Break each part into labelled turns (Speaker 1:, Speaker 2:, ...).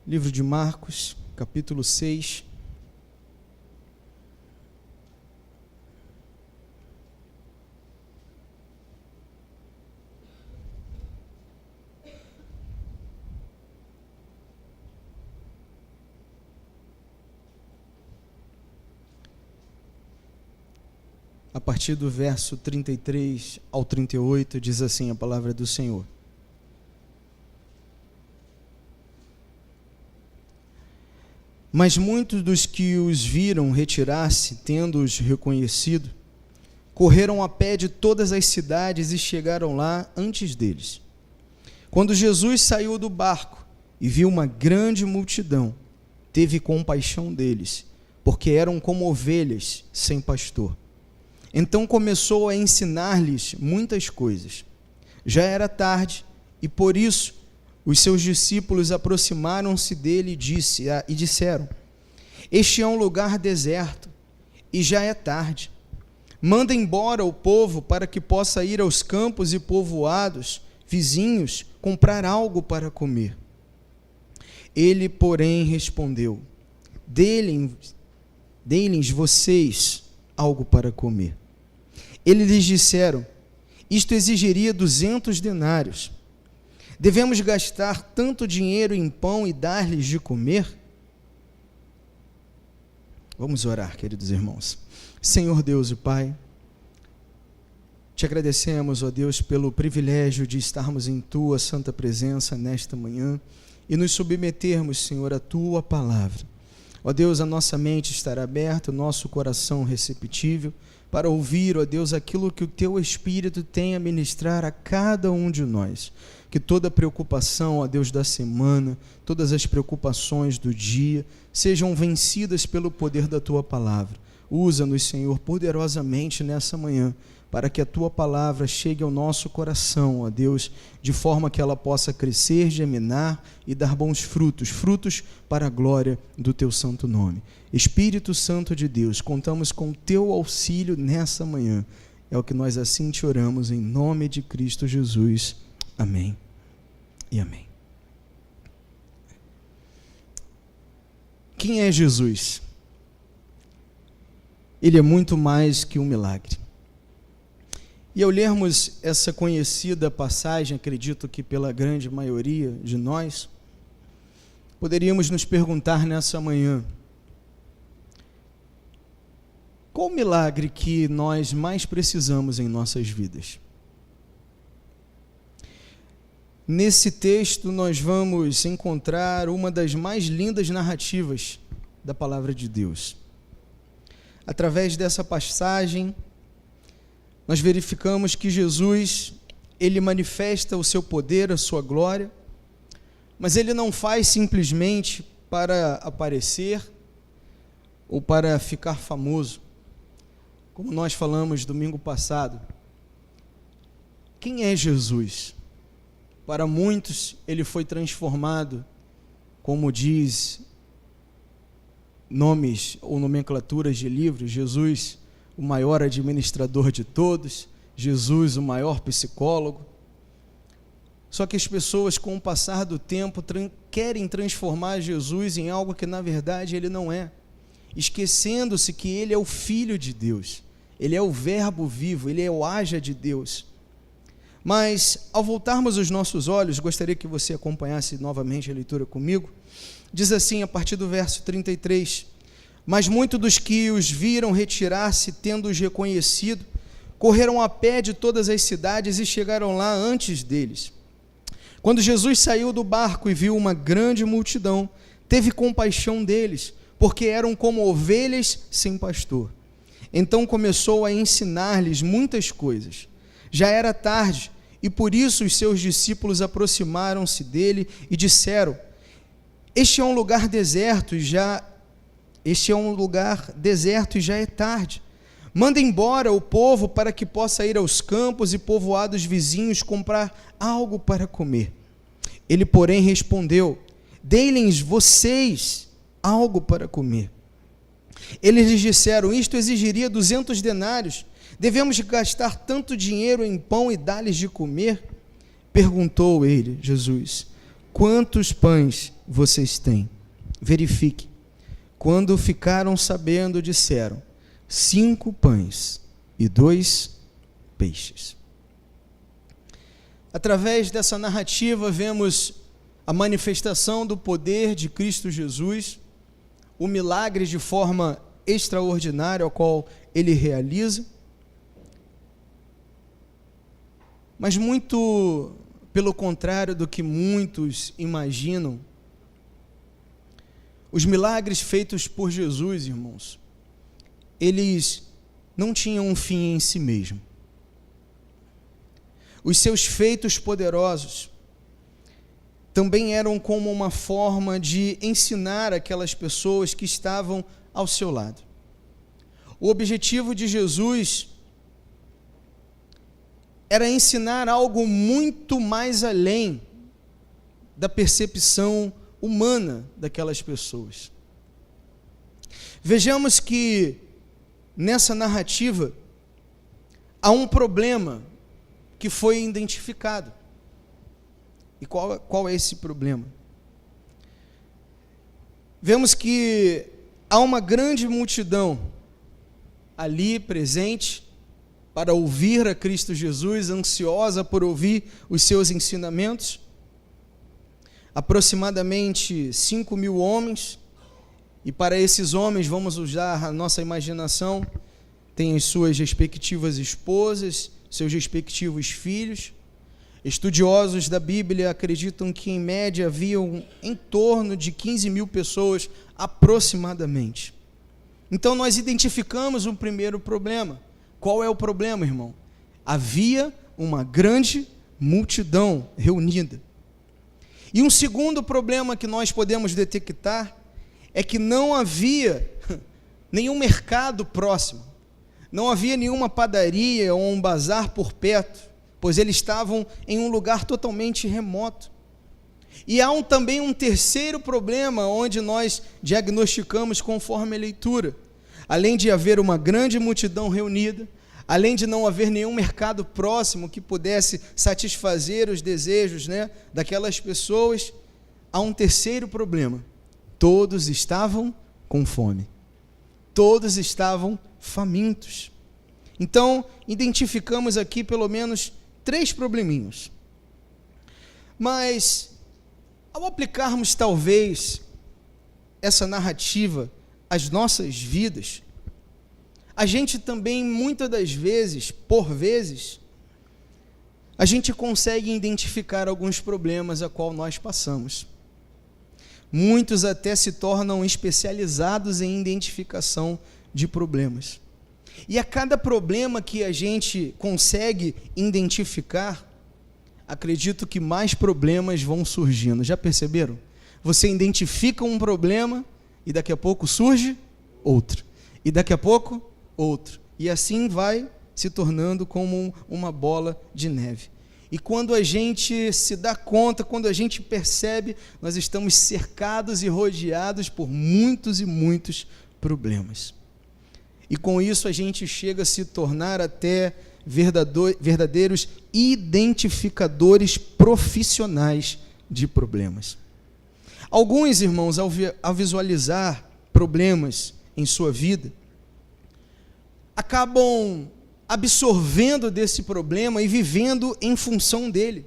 Speaker 1: Livro de Marcos, capítulo 6. A partir do verso 33 ao 38, diz assim a palavra do Senhor. Mas muitos dos que os viram retirar-se, tendo-os reconhecido, correram a pé de todas as cidades e chegaram lá antes deles. Quando Jesus saiu do barco e viu uma grande multidão, teve compaixão deles, porque eram como ovelhas sem pastor. Então começou a ensinar-lhes muitas coisas. Já era tarde, e por isso os seus discípulos aproximaram-se dele e disseram: Este é um lugar deserto, e já é tarde. Manda embora o povo para que possa ir aos campos e povoados vizinhos comprar algo para comer. Ele, porém, respondeu: Deem-lhes vocês algo para comer. Eles lhes disseram: Isto exigiria 200 denários. Devemos gastar tanto dinheiro em pão e dar-lhes de comer? Vamos orar, queridos irmãos. Senhor Deus e Pai, te agradecemos, ó Deus, pelo privilégio de estarmos em Tua santa presença nesta manhã e nos submetermos, Senhor, à Tua palavra. Ó Deus, a nossa mente estará aberta, o nosso coração receptível, para ouvir, ó Deus, aquilo que o Teu Espírito tem a ministrar a cada um de nós. Que toda preocupação, ó Deus, da semana, todas as preocupações do dia, sejam vencidas pelo poder da Tua palavra. Usa-nos, Senhor, poderosamente nessa manhã, para que a Tua palavra chegue ao nosso coração, ó Deus, de forma que ela possa crescer, germinar e dar bons frutos, frutos para a glória do Teu santo nome. Espírito Santo de Deus, contamos com o Teu auxílio nessa manhã. É o que nós assim te oramos, em nome de Cristo Jesus. Amém e amém. Quem é Jesus? Ele é muito mais que um milagre. E ao lermos essa conhecida passagem, acredito que pela grande maioria de nós, poderíamos nos perguntar nessa manhã: qual o milagre que nós mais precisamos em nossas vidas? Nesse texto nós vamos encontrar uma das mais lindas narrativas da palavra de Deus. Através dessa passagem, nós verificamos que Jesus, ele manifesta o seu poder, a sua glória, mas ele não faz simplesmente para aparecer ou para ficar famoso. Como nós falamos domingo passado, quem é Jesus? Para muitos, ele foi transformado, como diz nomes ou nomenclaturas de livros: Jesus, o maior administrador de todos, Jesus, o maior psicólogo. Só que as pessoas, com o passar do tempo, querem transformar Jesus em algo que, na verdade, ele não é, esquecendo-se que ele é o Filho de Deus, ele é o Verbo vivo, ele é o haja de Deus. Mas, ao voltarmos os nossos olhos, gostaria que você acompanhasse novamente a leitura comigo. Diz assim, a partir do verso 33, Mas muitos dos que os viram retirar-se, tendo-os reconhecido, correram a pé de todas as cidades e chegaram lá antes deles. Quando Jesus saiu do barco e viu uma grande multidão, teve compaixão deles, porque eram como ovelhas sem pastor. Então começou a ensinar-lhes muitas coisas. Já era tarde, e por isso os seus discípulos aproximaram-se dele e disseram: Este é um lugar deserto e já é tarde. Manda embora o povo para que possa ir aos campos e povoados vizinhos comprar algo para comer. Ele, porém, respondeu: Deem-lhes vocês algo para comer. Eles lhes disseram: Isto exigiria 200 denários. Devemos gastar tanto dinheiro em pão e dar-lhes de comer? Perguntou ele, Jesus: quantos pães vocês têm? Verifique. Quando ficaram sabendo, disseram: 5 pães e 2 peixes. Através dessa narrativa, vemos a manifestação do poder de Cristo Jesus, o milagre de forma extraordinária, ao qual ele realiza, mas muito pelo contrário do que muitos imaginam, os milagres feitos por Jesus, irmãos, eles não tinham um fim em si mesmo. Os seus feitos poderosos também eram como uma forma de ensinar aquelas pessoas que estavam ao seu lado. O objetivo de Jesus era ensinar algo muito mais além da percepção humana daquelas pessoas. Vejamos que nessa narrativa há um problema que foi identificado. E qual é esse problema? Vemos que há uma grande multidão ali presente para ouvir a Cristo Jesus, ansiosa por ouvir os seus ensinamentos. Aproximadamente 5.000 homens, e para esses homens, vamos usar a nossa imaginação, tem as suas respectivas esposas, seus respectivos filhos. Estudiosos da Bíblia acreditam que em média haviam em torno de 15.000 pessoas aproximadamente. Então nós identificamos um primeiro problema. Qual é o problema, irmão? Havia uma grande multidão reunida. E um segundo problema que nós podemos detectar é que não havia nenhum mercado próximo, não havia nenhuma padaria ou um bazar por perto, pois eles estavam em um lugar totalmente remoto. E há também um terceiro problema, onde nós diagnosticamos conforme a leitura. Além de haver uma grande multidão reunida, além de não haver nenhum mercado próximo que pudesse satisfazer os desejos, daquelas pessoas, há um terceiro problema. Todos estavam com fome. Todos estavam famintos. Então, identificamos aqui pelo menos 3 probleminhos. Mas, ao aplicarmos talvez essa narrativa às nossas vidas, a gente também, muitas das vezes, por vezes, a gente consegue identificar alguns problemas a qual nós passamos. Muitos até se tornam especializados em identificação de problemas. E a cada problema que a gente consegue identificar, acredito que mais problemas vão surgindo. Já perceberam? Você identifica um problema e daqui a pouco surge outro. E daqui a pouco, outro. E assim vai se tornando como uma bola de neve. E quando a gente se dá conta, quando a gente percebe, nós estamos cercados e rodeados por muitos e muitos problemas. E com isso a gente chega a se tornar até verdadeiros identificadores profissionais de problemas. Alguns irmãos, ao visualizar problemas em sua vida, acabam absorvendo desse problema e vivendo em função dele,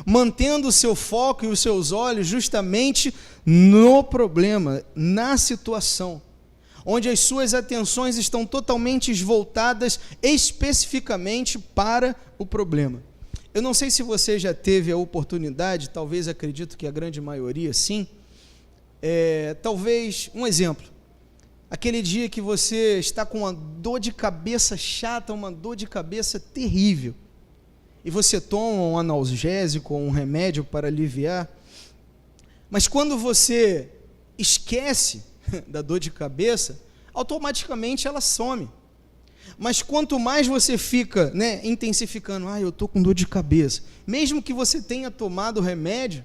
Speaker 1: mantendo o seu foco e os seus olhos justamente no problema, na situação, onde as suas atenções estão totalmente voltadas especificamente para o problema. Eu não sei se você já teve a oportunidade, talvez acredito que a grande maioria sim, talvez, um exemplo, aquele dia que você está com uma dor de cabeça chata, uma dor de cabeça terrível, e você toma um analgésico ou um remédio para aliviar, mas quando você esquece da dor de cabeça, automaticamente ela some. Mas quanto mais você fica intensificando, eu estou com dor de cabeça, mesmo que você tenha tomado o remédio,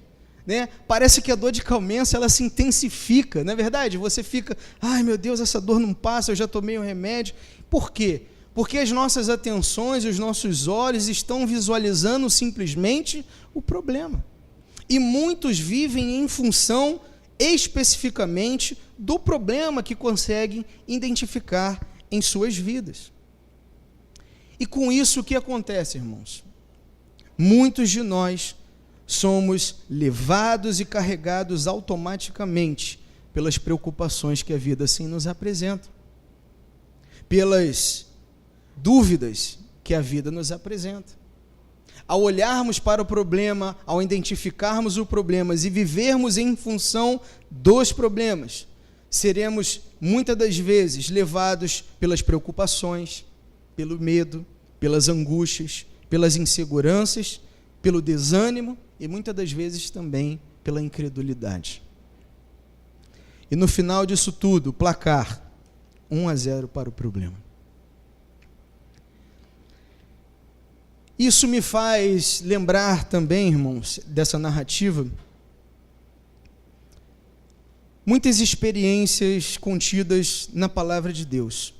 Speaker 1: parece que a dor de cabeça ela se intensifica, não é verdade? Você fica, meu Deus, essa dor não passa, eu já tomei o remédio. Por quê? Porque as nossas atenções, os nossos olhos estão visualizando simplesmente o problema. E muitos vivem em função especificamente do problema que conseguem identificar em suas vidas. E com isso o que acontece, irmãos? Muitos de nós somos levados e carregados automaticamente pelas preocupações que a vida assim nos apresenta, pelas dúvidas que a vida nos apresenta. Ao olharmos para o problema, ao identificarmos os problemas e vivermos em função dos problemas, seremos muitas das vezes levados pelas preocupações, pelo medo, pelas angústias, pelas inseguranças, pelo desânimo e muitas das vezes também pela incredulidade. E no final disso tudo, o placar 1-0 para o problema. Isso me faz lembrar também, irmãos, dessa narrativa, muitas experiências contidas na palavra de Deus.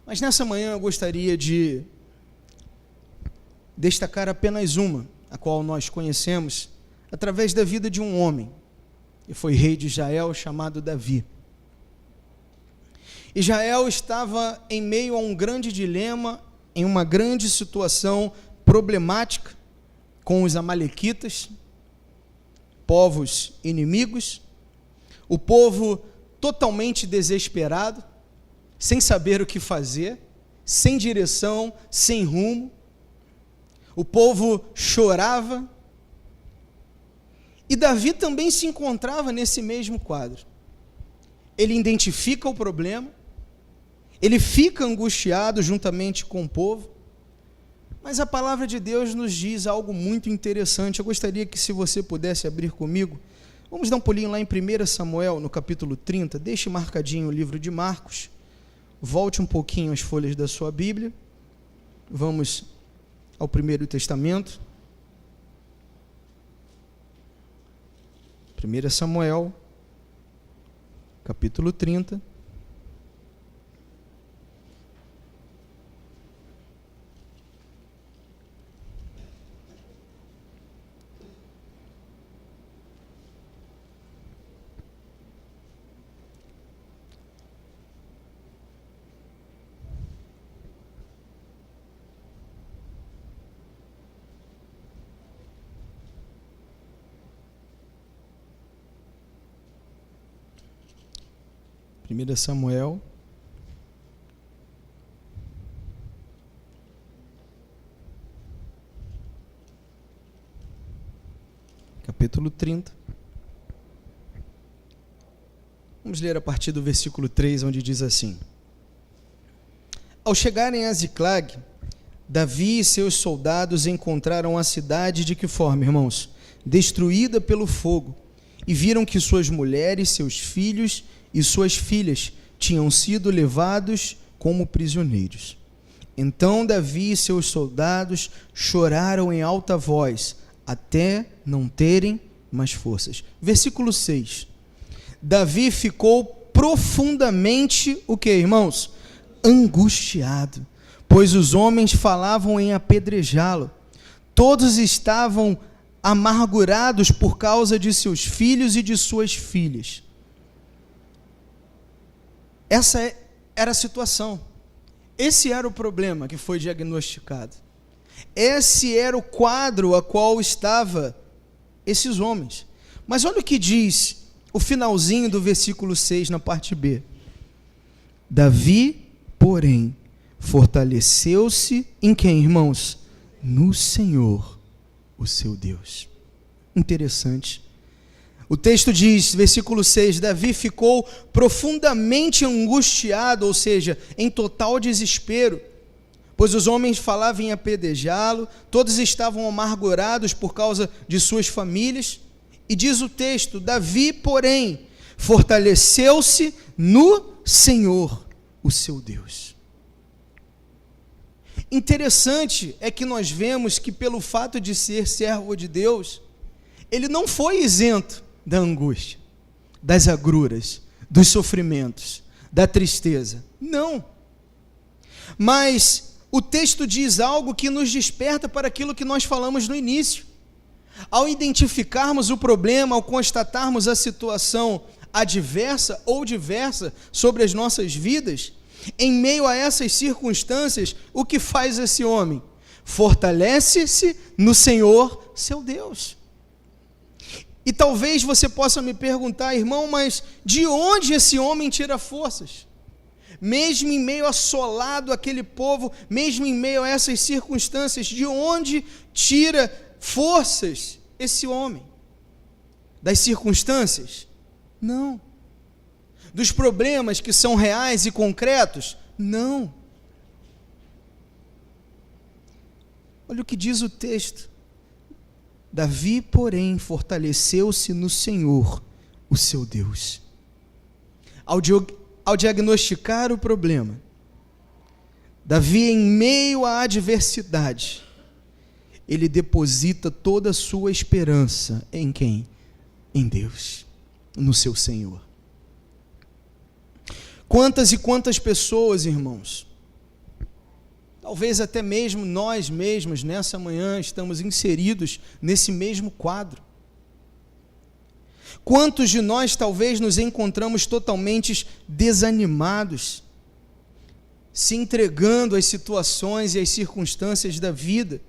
Speaker 1: Mas nessa manhã eu gostaria de destacar apenas uma, a qual nós conhecemos, através da vida de um homem, que foi rei de Israel, chamado Davi. Israel estava em meio a um grande dilema, em uma grande situação problemática, com os amalequitas, povos inimigos, o povo totalmente desesperado, sem saber o que fazer, sem direção, sem rumo. O povo chorava, e Davi também se encontrava nesse mesmo quadro. Ele identifica o problema, ele fica angustiado juntamente com o povo, mas a palavra de Deus nos diz algo muito interessante. Eu gostaria que, se você pudesse abrir comigo, vamos dar um pulinho lá em 1 Samuel, no capítulo 30, deixe marcadinho o livro de Marcos, volte um pouquinho as folhas da sua Bíblia, vamos ao Primeiro Testamento, 1 Samuel, capítulo 30, Samuel, capítulo 30. Vamos ler a partir do versículo 3, onde diz assim: Ao chegarem a Ziclag, Davi e seus soldados encontraram a cidade de que forma, irmãos? Destruída pelo fogo, e viram que suas mulheres, seus filhos e suas filhas tinham sido levados como prisioneiros. Então Davi e seus soldados choraram em alta voz, até não terem mais forças. Versículo 6. Davi ficou profundamente, o que, irmãos? Angustiado, pois os homens falavam em apedrejá-lo. Todos estavam amargurados por causa de seus filhos e de suas filhas. Essa era a situação. Esse era o problema que foi diagnosticado. Esse era o quadro a qual estavam esses homens. Mas olha o que diz o finalzinho do versículo 6 na parte B. Davi, porém, fortaleceu-se em quem, irmãos? No Senhor, o seu Deus. Interessante. O texto diz, versículo 6, Davi ficou profundamente angustiado, ou seja, em total desespero, pois os homens falavam em apedrejá-lo, todos estavam amargurados por causa de suas famílias, e diz o texto, Davi, porém, fortaleceu-se no Senhor, o seu Deus. Interessante é que nós vemos que pelo fato de ser servo de Deus, ele não foi isento da angústia, das agruras, dos sofrimentos, da tristeza. Não. Mas o texto diz algo que nos desperta para aquilo que nós falamos no início. Ao identificarmos o problema, ao constatarmos a situação adversa ou diversa sobre as nossas vidas, em meio a essas circunstâncias, o que faz esse homem? Fortalece-se no Senhor, seu Deus. E talvez você possa me perguntar, irmão, mas de onde esse homem tira forças? Mesmo em meio assolado aquele povo, mesmo em meio a essas circunstâncias, de onde tira forças esse homem? Das circunstâncias? Não. Dos problemas que são reais e concretos? Não. Olha o que diz o texto. Davi, porém, fortaleceu-se no Senhor, o seu Deus. Ao diagnosticar o problema, Davi, em meio à adversidade, ele deposita toda a sua esperança em quem? Em Deus, no seu Senhor. Quantas e quantas pessoas, irmãos, talvez até mesmo nós mesmos, nessa manhã, estamos inseridos nesse mesmo quadro. Quantos de nós talvez nos encontramos totalmente desanimados, se entregando às situações e às circunstâncias da vida,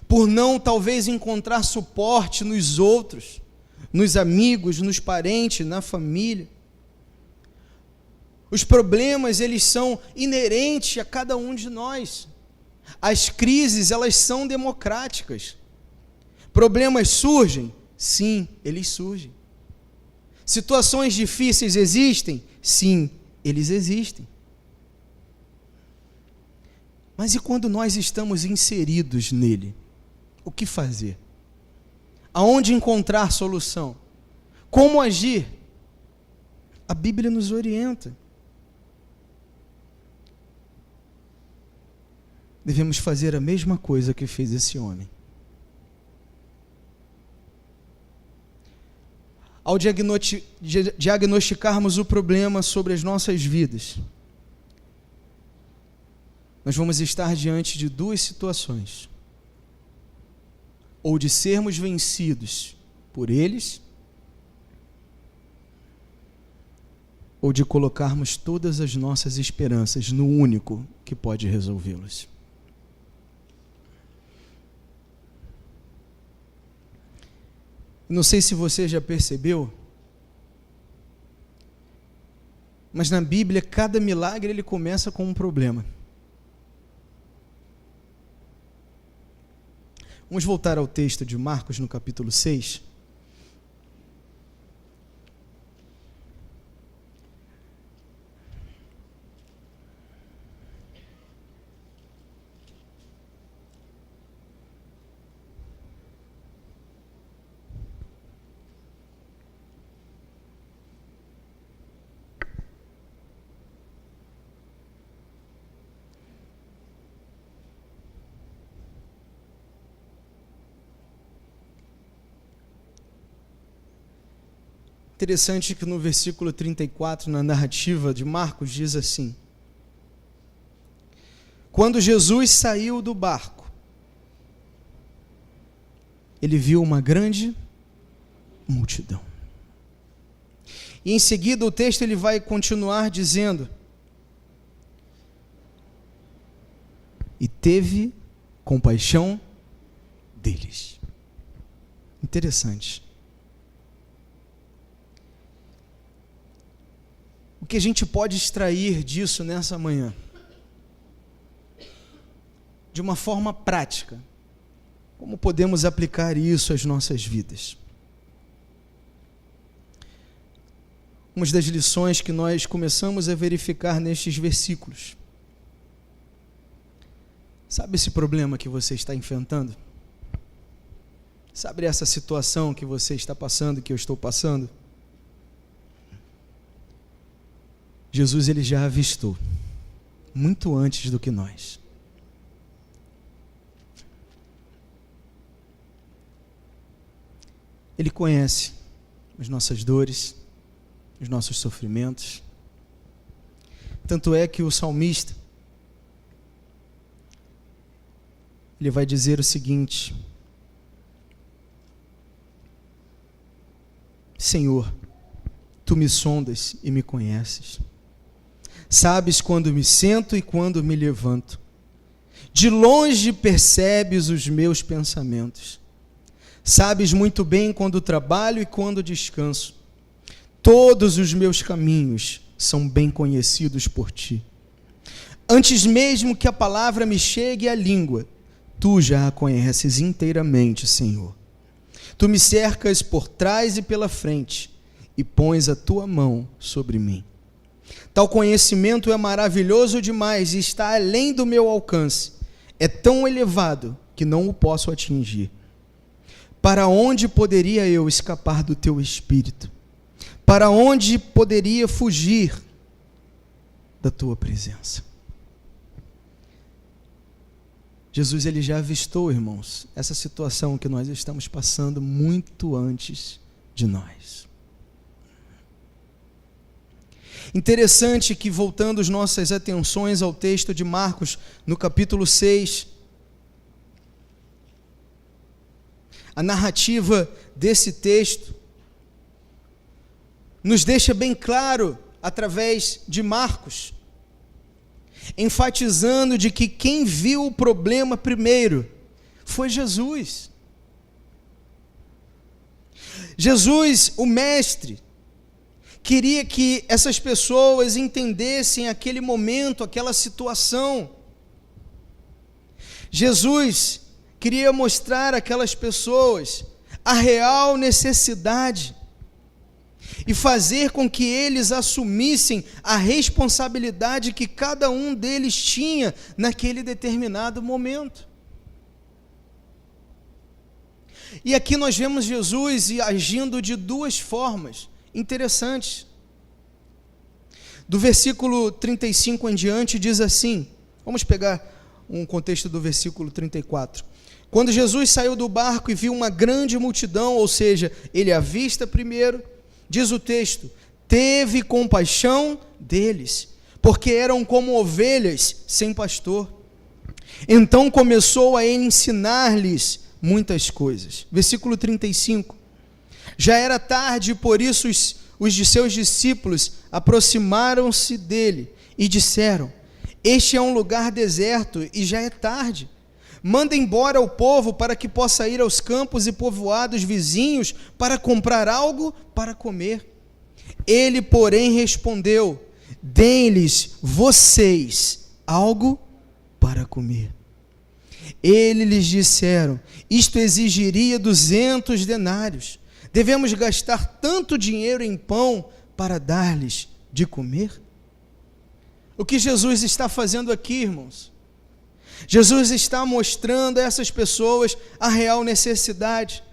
Speaker 1: por não talvez encontrar suporte nos outros, nos amigos, nos parentes, na família. Os problemas, eles são inerentes a cada um de nós. As crises, elas são democráticas. Problemas surgem? Sim, eles surgem. Situações difíceis existem? Sim, eles existem. Mas e quando nós estamos inseridos nele? O que fazer? Aonde encontrar solução? Como agir? A Bíblia nos orienta. Devemos fazer a mesma coisa que fez esse homem. Ao diagnosticarmos o problema sobre as nossas vidas, nós vamos estar diante de duas situações: ou de sermos vencidos por eles, ou de colocarmos todas as nossas esperanças no único que pode resolvê-los. Não sei se você já percebeu, mas na Bíblia cada milagre ele começa com um problema. Vamos voltar ao texto de Marcos no capítulo 6. Interessante que no versículo 34, na narrativa de Marcos, diz assim: quando Jesus saiu do barco, ele viu uma grande multidão. E em seguida o texto ele vai continuar dizendo: e teve compaixão deles. Interessante. O que a gente pode extrair disso nessa manhã? De uma forma prática, como podemos aplicar isso às nossas vidas? Uma das lições que nós começamos a verificar nestes versículos. Sabe esse problema que você está enfrentando? Sabe essa situação que você está passando, que eu estou passando? Jesus ele já avistou, muito antes do que nós. Ele conhece as nossas dores, os nossos sofrimentos. Tanto é que o salmista, ele vai dizer o seguinte: Senhor, tu me sondas e me conheces. Sabes quando me sento e quando me levanto. De longe percebes os meus pensamentos. Sabes muito bem quando trabalho e quando descanso. Todos os meus caminhos são bem conhecidos por ti. Antes mesmo que a palavra me chegue à língua, tu já a conheces inteiramente, Senhor. Tu me cercas por trás e pela frente e pões a tua mão sobre mim. Tal conhecimento é maravilhoso demais e está além do meu alcance. É tão elevado que não o posso atingir. Para onde poderia eu escapar do teu Espírito? Para onde poderia fugir da tua presença? Jesus, ele já avistou, irmãos, essa situação que nós estamos passando muito antes de nós. Interessante que, voltando as nossas atenções ao texto de Marcos, no capítulo 6, a narrativa desse texto nos deixa bem claro, através de Marcos, enfatizando de que quem viu o problema primeiro foi Jesus. Jesus, o mestre, queria que essas pessoas entendessem aquele momento, aquela situação. Jesus queria mostrar àquelas pessoas a real necessidade e fazer com que eles assumissem a responsabilidade que cada um deles tinha naquele determinado momento. E aqui nós vemos Jesus agindo de duas formas interessantes. Do versículo 35 em diante diz assim, vamos pegar um contexto do versículo 34. Quando Jesus saiu do barco e viu uma grande multidão, ou seja, ele avista primeiro, diz o texto, teve compaixão deles, porque eram como ovelhas sem pastor. Então começou a ensinar-lhes muitas coisas. Versículo 35. Já era tarde, por isso os de seus discípulos aproximaram-se dele e disseram, este é um lugar deserto e já é tarde. Manda embora o povo para que possa ir aos campos e povoados vizinhos para comprar algo para comer. Ele, porém, respondeu, deem-lhes vocês algo para comer. Eles lhes disseram, isto exigiria 200 denários. Devemos gastar tanto dinheiro em pão para dar-lhes de comer? O que Jesus está fazendo aqui, irmãos? Jesus está mostrando a essas pessoas a real necessidade.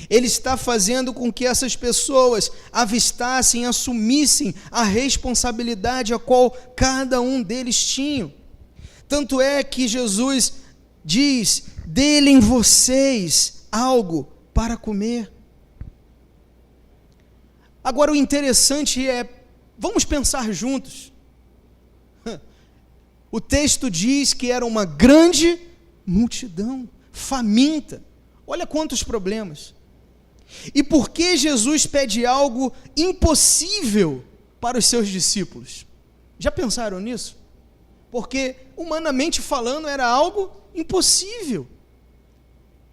Speaker 1: Ele está fazendo com que essas pessoas avistassem, assumissem a responsabilidade a qual cada um deles tinha. Tanto é que Jesus diz, dêem vocês algo para comer. Agora o interessante é, vamos pensar juntos. O texto diz que era uma grande multidão, faminta. Olha quantos problemas. E por que Jesus pede algo impossível para os seus discípulos? Já pensaram nisso? Porque, humanamente falando, era algo impossível.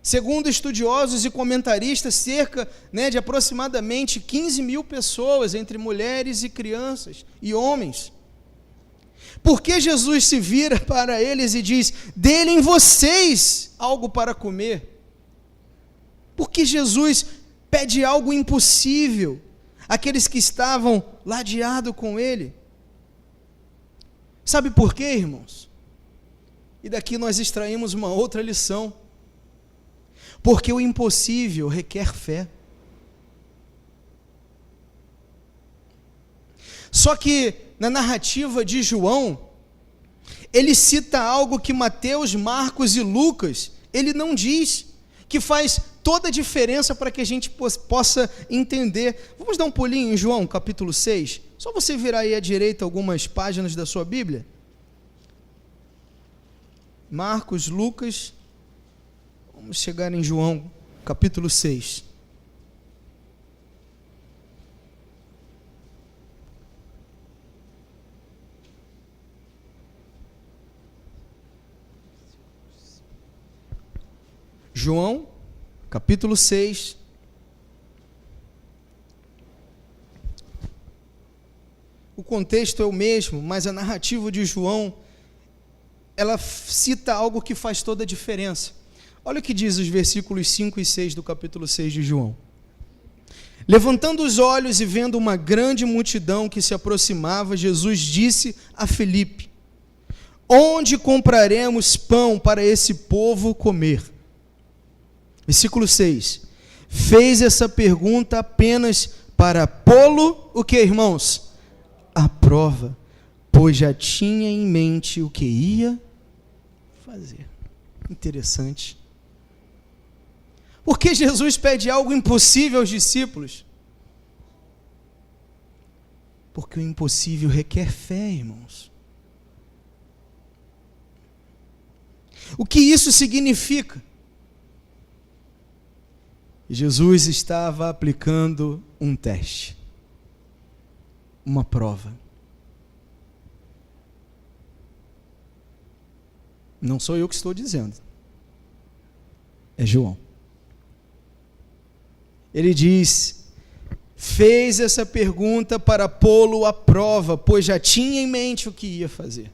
Speaker 1: Segundo estudiosos e comentaristas, cerca de aproximadamente 15 mil pessoas, entre mulheres e crianças e homens. Por que Jesus se vira para eles e diz, dêem vocês algo para comer? Por que Jesus pede algo impossível àqueles que estavam ladeados com ele? Sabe por quê, irmãos? E daqui nós extraímos uma outra lição. Porque o impossível requer fé. Só que na narrativa de João, ele cita algo que Mateus, Marcos e Lucas, ele não diz, que faz toda a diferença para que a gente possa entender. Vamos dar um pulinho em João, capítulo 6? Só você virar aí à direita algumas páginas da sua Bíblia. Marcos, Lucas, vamos chegar em João, capítulo 6. João, capítulo 6. O contexto é o mesmo, mas a narrativa de João, ela cita algo que faz toda a diferença. Olha o que diz os versículos 5 e 6 do capítulo 6 de João. Levantando os olhos e vendo uma grande multidão que se aproximava, Jesus disse a Filipe: onde compraremos pão para esse povo comer? Versículo 6. Fez essa pergunta apenas para pô-lo, o que, irmãos? À prova, pois já tinha em mente o que ia fazer. Interessante. Por que Jesus pede algo impossível aos discípulos? Porque o impossível requer fé, irmãos. O que isso significa? Jesus estava aplicando um teste, uma prova. Não sou eu que estou dizendo, é João. Ele diz, fez essa pergunta para pô-lo à prova, pois já tinha em mente o que ia fazer.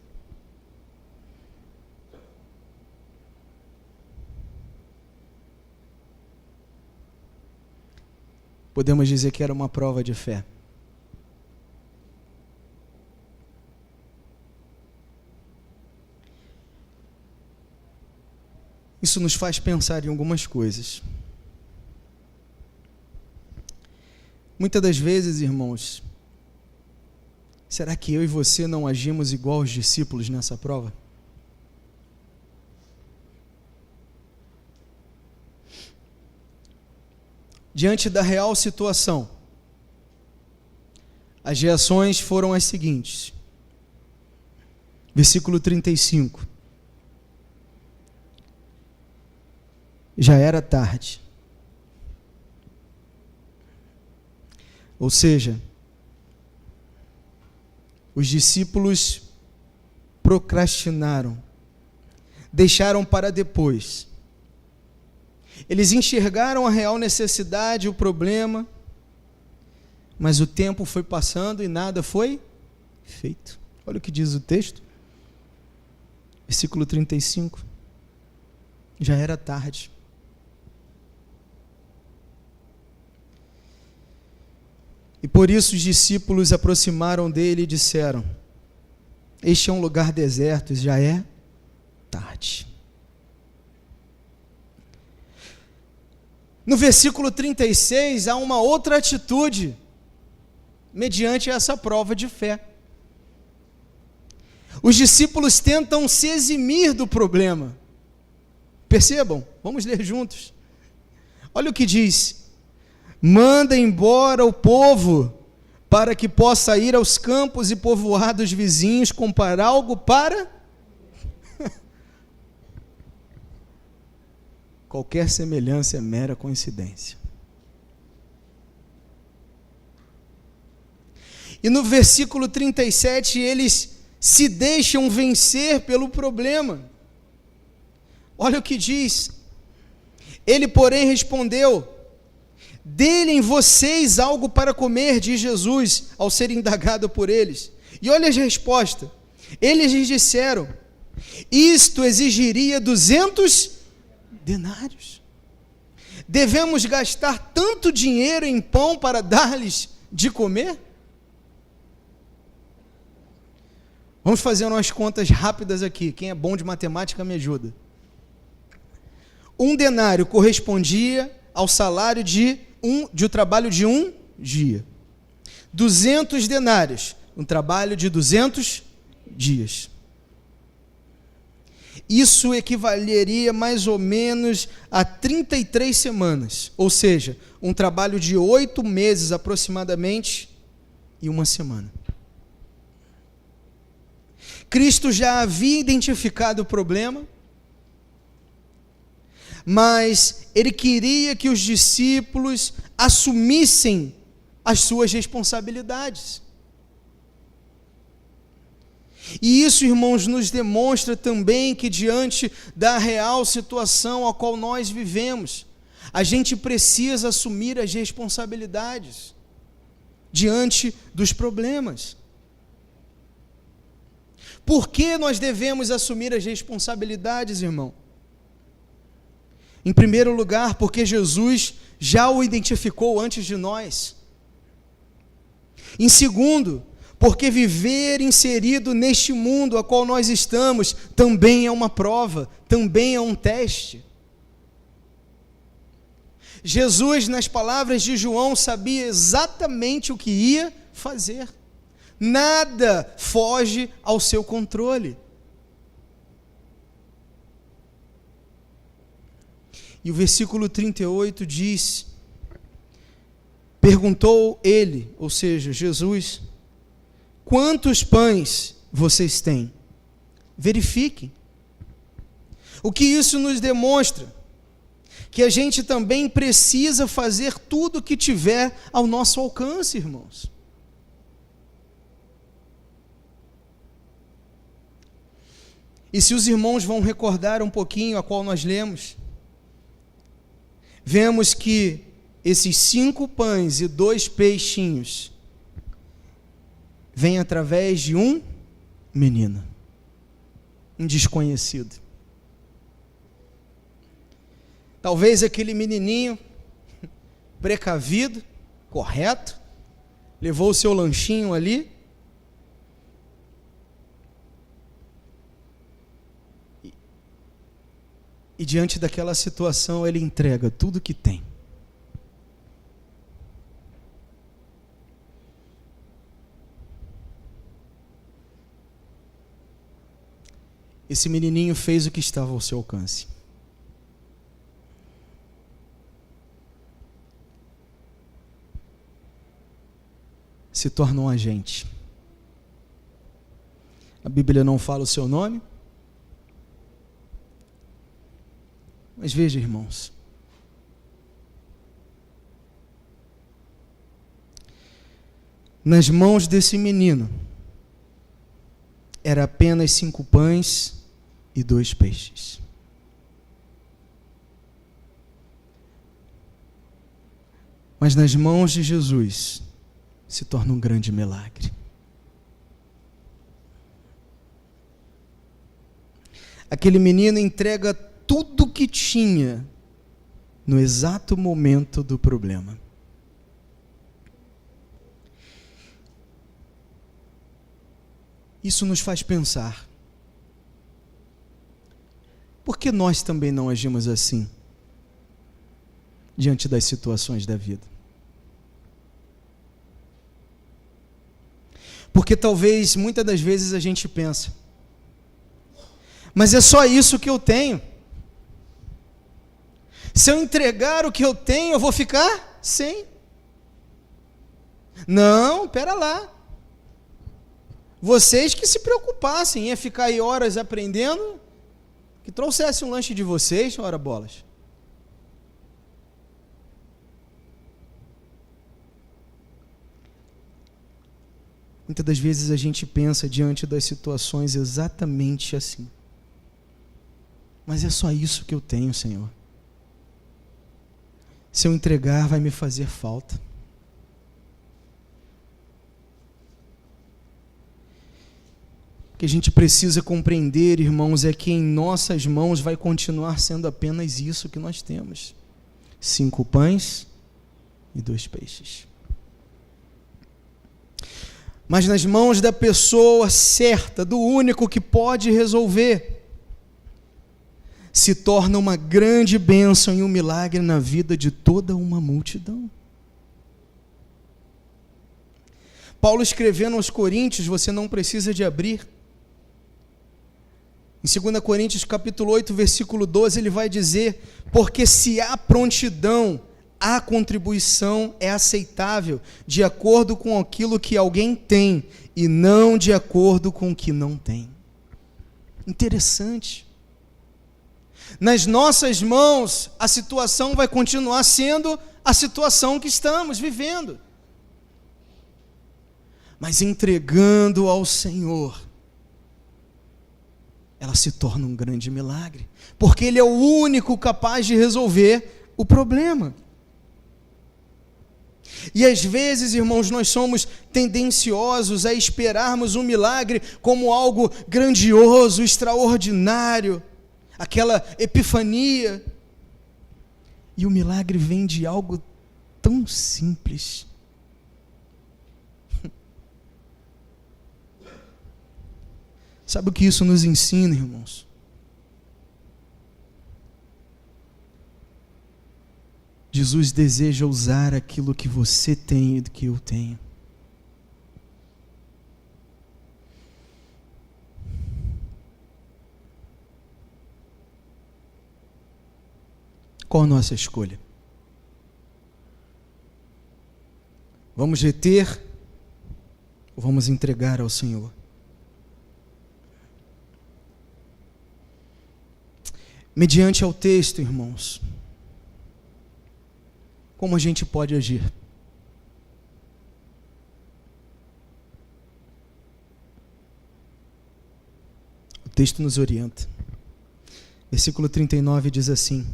Speaker 1: Podemos dizer que era uma prova de fé. Isso nos faz pensar em algumas coisas. Muitas das vezes, irmãos, será que eu e você não agimos igual aos discípulos nessa prova? Diante da real situação, as reações foram as seguintes. Versículo 35. Já era tarde. Ou seja, os discípulos procrastinaram, deixaram para depois. Eles enxergaram a real necessidade, o problema, mas o tempo foi passando e nada foi feito. Olha o que diz o texto, versículo 35. Já era tarde. E por isso os discípulos aproximaram dele e disseram: este é um lugar deserto, já é tarde. No versículo 36, há uma outra atitude, mediante essa prova de fé. Os discípulos tentam se eximir do problema. Percebam, vamos ler juntos. Olha o que diz: manda embora o povo, para que possa ir aos campos e povoados vizinhos comprar algo para... Qualquer semelhança é mera coincidência. E no versículo 37, eles se deixam vencer pelo problema. Olha o que diz. Ele, porém, respondeu: dêem vocês algo para comer, diz Jesus, ao ser indagado por eles. E olha a resposta. Eles lhes disseram: isto exigiria 200 denários. Devemos gastar tanto dinheiro em pão para dar-lhes de comer? Vamos fazer umas contas rápidas aqui. Quem é bom de matemática me ajuda. 1 denário correspondia ao salário de trabalho de um dia. 200 denários, um trabalho de 200 dias. Isso equivaleria mais ou menos a 33 semanas, ou seja, um trabalho de 8 meses aproximadamente e uma semana. Cristo já havia identificado o problema, mas ele queria que os discípulos assumissem as suas responsabilidades. E isso, irmãos, nos demonstra também que diante da real situação a qual nós vivemos, a gente precisa assumir as responsabilidades diante dos problemas. Por que nós devemos assumir as responsabilidades, irmão? Em primeiro lugar, porque Jesus já o identificou antes de nós. Em segundo, porque viver inserido neste mundo a qual nós estamos também é uma prova, também é um teste. Jesus, nas palavras de João, sabia exatamente o que ia fazer. Nada foge ao seu controle. E o versículo 38 diz: perguntou ele, ou seja, Jesus, quantos pães vocês têm? Verifiquem. O que isso nos demonstra? Que a gente também precisa fazer tudo o que tiver ao nosso alcance, irmãos. E se os irmãos vão recordar um pouquinho a qual nós lemos, vemos que esses 5 pães e 2 peixinhos vêm através de um menino, um desconhecido. Talvez aquele menininho, precavido, correto, levou o seu lanchinho ali, e diante daquela situação ele entrega tudo que tem. Esse menininho fez o que estava ao seu alcance. Se torna um agente. A Bíblia não fala o seu nome, mas veja, irmãos, nas mãos desse menino era apenas 5 pães e 2 peixes. Mas nas mãos de Jesus se torna um grande milagre. Aquele menino entrega tudo o que tinha no exato momento do problema. Isso nos faz pensar: por que nós também não agimos assim diante das situações da vida? Porque talvez, muitas das vezes, a gente pensa, mas é só isso que eu tenho. Se eu entregar o que eu tenho, eu vou ficar sem. Não, pera lá. Vocês que se preocupassem, ia ficar aí horas aprendendo, que trouxesse um lanche de vocês, ora bolas. Muitas das vezes a gente pensa diante das situações exatamente assim. Mas é só isso que eu tenho, Senhor. Se eu entregar, vai me fazer falta. O que a gente precisa compreender, irmãos, é que em nossas mãos vai continuar sendo apenas isso que nós temos: 5 pães e 2 peixes. Mas nas mãos da pessoa certa, do único que pode resolver, se torna uma grande bênção e um milagre na vida de toda uma multidão. Paulo, escrevendo aos Coríntios, você não precisa de abrir. Em 2 Coríntios capítulo 8, versículo 12, ele vai dizer: porque se há prontidão, a contribuição é aceitável de acordo com aquilo que alguém tem e não de acordo com o que não tem. Interessante. Nas nossas mãos, a situação vai continuar sendo a situação que estamos vivendo. Mas entregando ao Senhor, ela se torna um grande milagre, porque Ele é o único capaz de resolver o problema. E às vezes, irmãos, nós somos tendenciosos a esperarmos um milagre como algo grandioso, extraordinário, aquela epifania. E o milagre vem de algo tão simples. Sabe o que isso nos ensina, irmãos? Jesus deseja usar aquilo que você tem e do que eu tenho. Qual a nossa escolha? Vamos reter ou vamos entregar ao Senhor? Mediante ao texto, irmãos, como a gente pode agir? O texto nos orienta. Versículo 39 diz assim: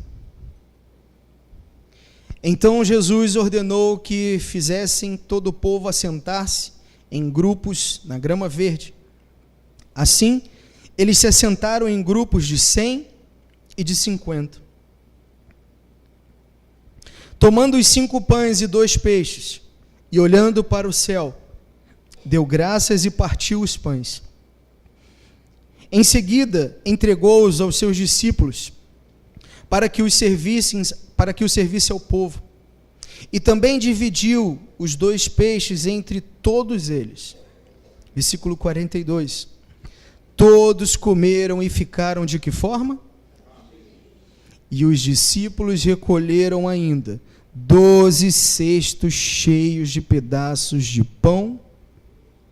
Speaker 1: Então Jesus ordenou que fizessem todo o povo assentar-se em grupos na grama verde. Assim, eles se assentaram em grupos de 100 e de 50. Tomando os 5 pães e 2 peixes, e olhando para o céu, deu graças e partiu os pães. Em seguida, entregou-os aos seus discípulos, para que os servisse ao povo. E também dividiu os 2 peixes entre todos eles. Versículo 42. Todos comeram e ficaram de que forma? E os discípulos recolheram ainda 12 cestos cheios de pedaços de pão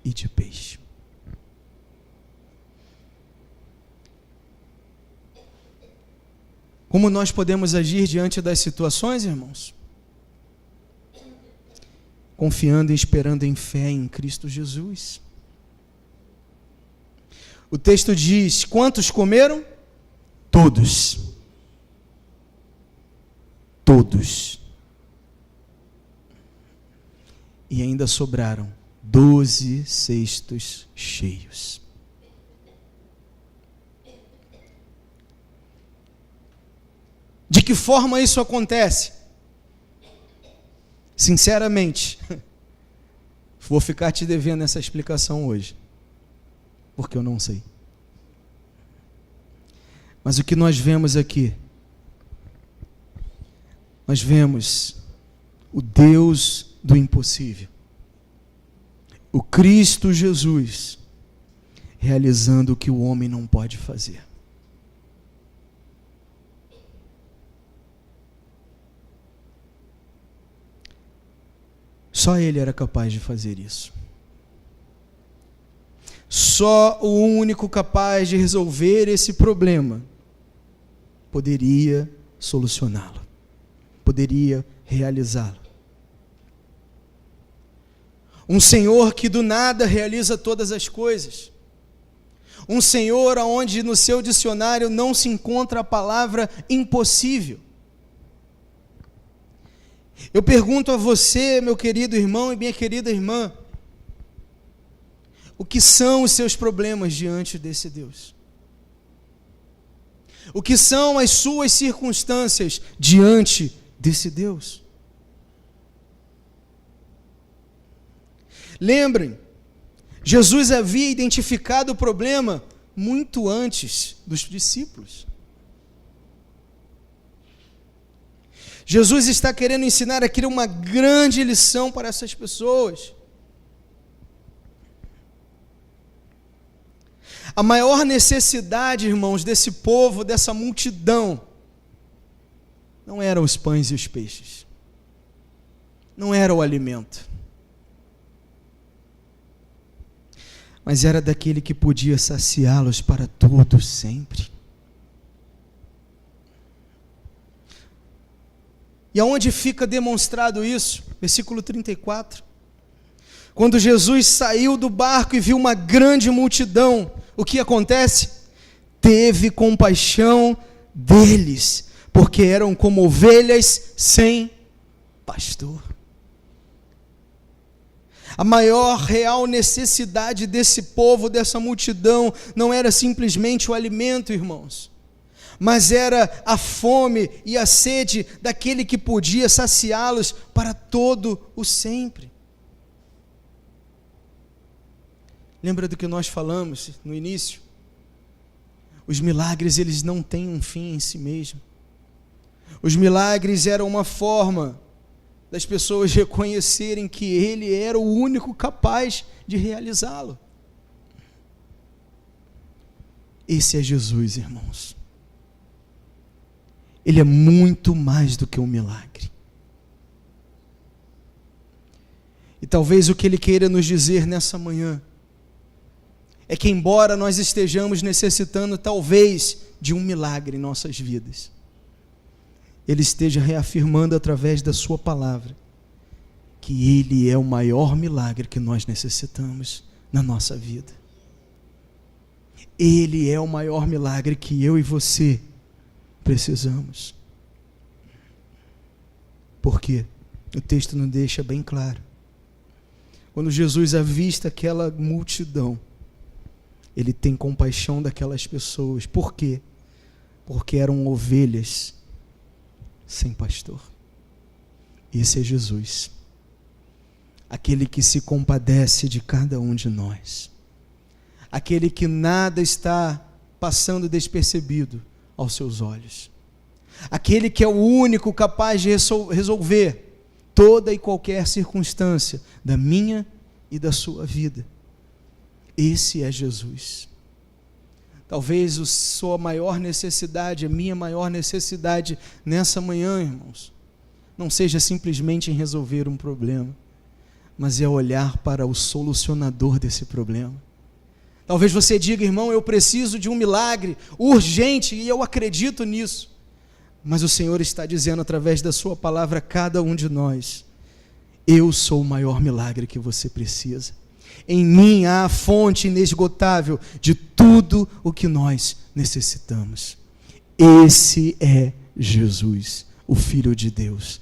Speaker 1: e de peixe. Como nós podemos agir diante das situações, irmãos? Confiando e esperando em fé em Cristo Jesus. O texto diz: quantos comeram? Todos. Todos. E ainda sobraram 12 cestos cheios. De que forma isso acontece? Sinceramente, vou ficar te devendo essa explicação hoje, porque eu não sei. Mas o que nós vemos aqui? Nós vemos o Deus do impossível, o Cristo Jesus, realizando o que o homem não pode fazer. Só Ele era capaz de fazer isso. Só o único capaz de resolver esse problema poderia solucioná-lo, poderia realizá-lo. Um Senhor que do nada realiza todas as coisas. Um Senhor onde no seu dicionário não se encontra a palavra impossível. Eu pergunto a você, meu querido irmão e minha querida irmã, o que são os seus problemas diante desse Deus? O que são as suas circunstâncias diante desse Deus? Lembrem, Jesus havia identificado o problema muito antes dos discípulos. Jesus está querendo ensinar aqui uma grande lição para essas pessoas. A maior necessidade, irmãos, desse povo, dessa multidão, não eram os pães e os peixes, não era o alimento, mas era daquele que podia saciá-los para todo sempre. E aonde fica demonstrado isso? Versículo 34. Quando Jesus saiu do barco e viu uma grande multidão, o que acontece? teve compaixão deles, porque eram como ovelhas sem pastor. A maior real necessidade desse povo, dessa multidão, não era simplesmente o alimento, irmãos, mas era a fome e a sede daquele que podia saciá-los para todo o sempre. Lembra do que nós falamos no início? Os milagres, eles não têm um fim em si mesmo. Os milagres eram uma forma das pessoas reconhecerem que Ele era o único capaz de realizá-lo. Esse é Jesus, irmãos. Ele é muito mais do que um milagre. E talvez o que Ele queira nos dizer nessa manhã é que, embora nós estejamos necessitando talvez de um milagre em nossas vidas, Ele esteja reafirmando através da sua palavra que Ele é o maior milagre que nós necessitamos na nossa vida. Ele é o maior milagre que eu e você precisamos. Por quê? O texto nos deixa bem claro. Quando Jesus avista aquela multidão, Ele tem compaixão daquelas pessoas. Por quê? Porque eram ovelhas sem pastor. Esse é Jesus, aquele que se compadece de cada um de nós, aquele que nada está passando despercebido aos seus olhos, aquele que é o único capaz de resolver toda e qualquer circunstância da minha e da sua vida. Esse é Jesus. Talvez a sua maior necessidade, a minha maior necessidade nessa manhã, irmãos, não seja simplesmente em resolver um problema, mas é olhar para o solucionador desse problema. Talvez você diga: irmão, eu preciso de um milagre urgente, e eu acredito nisso. Mas o Senhor está dizendo através da sua palavra a cada um de nós: eu sou o maior milagre que você precisa. Em mim há a fonte inesgotável de tudo o que nós necessitamos. Esse é Jesus, o Filho de Deus.